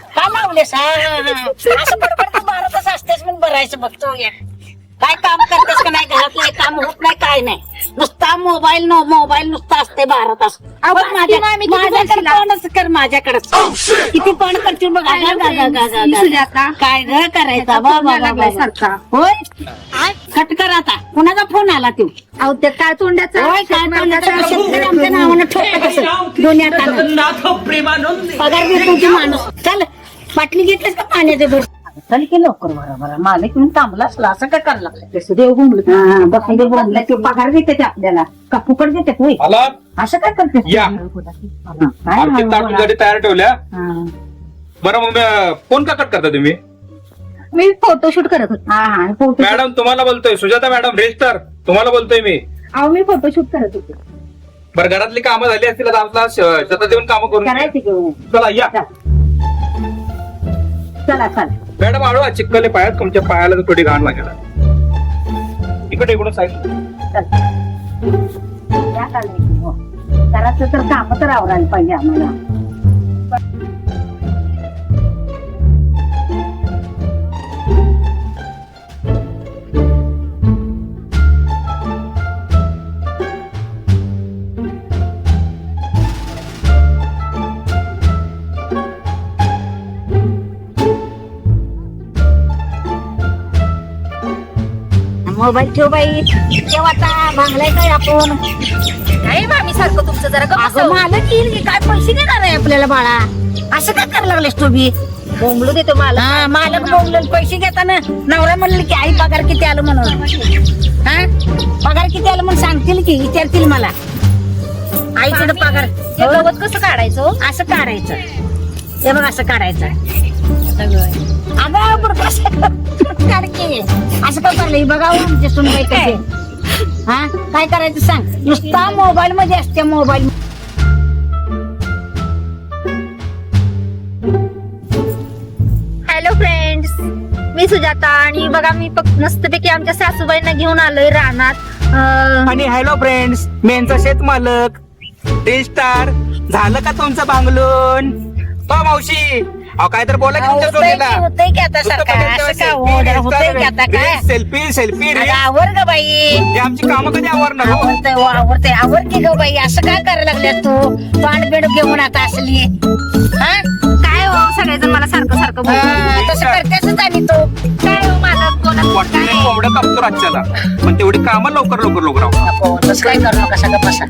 काय लावलेस असं बडबड मारतच असतेस म्हणून बरायचं बघतो या काय काम करतेस का नाही घरातलं काम होत नाही काय नाही नुसता मोबाईल नुसता असते 12 तास कर माझ्याकडेच किती पण करतील बघ काय घर करायचा होय कट कर आता कुणाचा फोन आला तू ते काय तोंडाचा आमच्या नावानं ठोकत असं दोन्ही पगार देत तुझी माणूस चल बाटली घेतलीस का पाण्याचे भर चल की लवकर बरोबर मालक म्हणून थांबला असला असं काय करायला लागलं देव बोंबलं बोंबला ते पगार देते ते आपल्याला का फुकट देते होय असं काय करते गाडी तयार ठेवल्या बरं मग फोन का कट करता तुम्ही मी फोटोशूट करत होते मॅडम तुम्हाला बोलतोय सुजाता मॅडम रजिस्टर तुम्हाला बोलतोय मी मी फोटोशूट करत होते बरं घरातली कामं झाली असतील आता आपला शेतात येऊन कामं करून करायची घेऊन चला या चला चला मॅडम आडवा चिक्कले पायात तुमच्या पायाला थोडी घाण लागेल इकडे इकडून साईड घराचं तर काम तर आवरायला पाहिजे आम्हाला मोबाईल ठेव बाई ठेव आता भांगलाय काय आपण काय मामी सारखं तुमचं जरा मालक येईल की काय पैसे देणार आहे आपल्याला बाळा असं काय करायला लागलेस तू बी बोंबलू देतो मला मालक बोंबलं पैसे घेताना नवरा म्हणलं की आई पगार किती आलं म्हणून हा पगार किती आलं म्हणून सांगतील की विचारतील मला आईचं पगार गवत कसं काढायचं असं काढायचं हे बघ असं काढायचं अगं कसं काढके असं काय करलं बघावं आमचे सुनबाई कसे हा काय करायचं सांग नुसता मोबाईल मध्ये असते मोबाईल हॅलो फ्रेंड्स मी सुजाता आणि बघा मी मस्तपैकी आमच्या सासूबाईंना घेऊन आलोय रानात आणि हॅलो फ्रेंड्स मेनचा शेत मालक स्टार झालं का तुमचं बांगलून मावशी अहो काय तर बोला की तुमच्या जोडीला होतंय की आता होतंय की आता काय सेल्फी सेल्फी आवर ग बाई हे आमची कामं कधी आवरणार हो? आवरतय आवर की ग बाई असं काय करायला लागल्या तू पाण बेड घेऊन आता असली हा काय हो सगळेजण मला सारखं सारखं तसं करतेच आणि तो काय हो मला वाटतं नाही कोंबड्या कापतो राज्याला पण तेवढी कामं लवकर लवकर लवकर आवरा. नको तसं काय करू नका सगळं बसा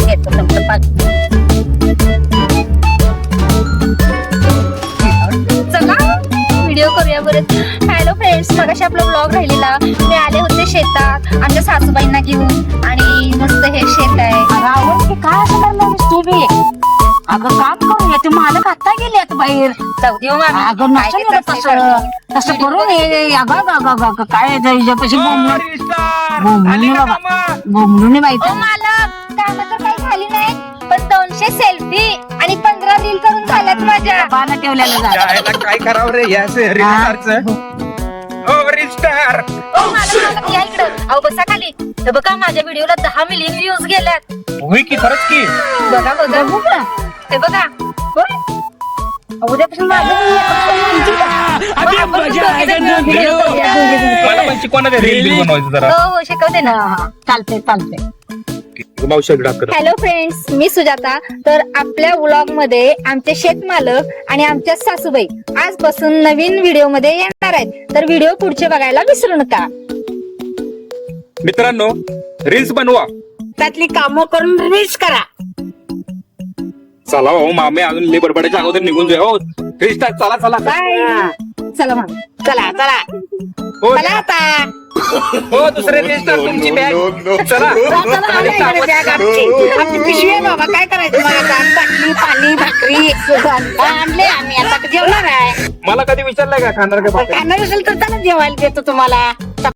घेतो तुमचं पाच चला व्हिडिओ करूया बरं हॅलो फ्रेंड्स मगाशी आपला ब्लॉग राहिलेला मी आले होते शेतात आमच्या सासूबाईंना घेऊन आणि मस्त हे शेत आहे आवड काय असं करणार तू बी अगं काम करून येते मालक आता गेले बाहेर जाऊ देऊ अगं नसेल तसं तसं करून अगं काय पैसे बोंबलून बाबा बोंबलून माहिती मालक कामं तर काही झाली नाही पण 200 सेल्फी आणि 15 रील करून झाल्यात माझ्या पानं ठेवलेलं यायला काय करावं रे या स्टार मालक या इकडं अहो बसा खाली तर बघा माझ्या व्हिडिओला 10 मिलियन व्ह्यूज गेल्यात होय की खरंच की बघा बघा ते बघा उद्यापासून मला पण शिकवणार रील बनवायचं जरा हो शिकवते ना चालते चालते मावशी डाकर हॅलो फ्रेंड्स मी सुजाता तर आपल्या व्लॉग मध्ये आमचे शेतमालक आणि आमच्या सासूबाई आजपासून नवीन व्हिडिओ मध्ये येणार आहेत तर व्हिडिओ पुढचे बघायला विसरू नका मित्रांनो रील्स बनवा त्यातली कामं करून रील्स करा चला हो मामे अजून लई बडबडाच्या अगोदर निघून जाऊ हो रील स्टार चला चला चला मग चला चला हो चला आता हो दुसरे रील स्टार तुमची बॅग चला आमची पिशवी आहे बाबा काय करायचं मग आता बाटली पाणी भाकरी आणले आम्ही आता जेवणार आहे मला कधी विचारलंय का खाणार का खाणार असेल तर त्याला जेवायला देतो तुम्हाला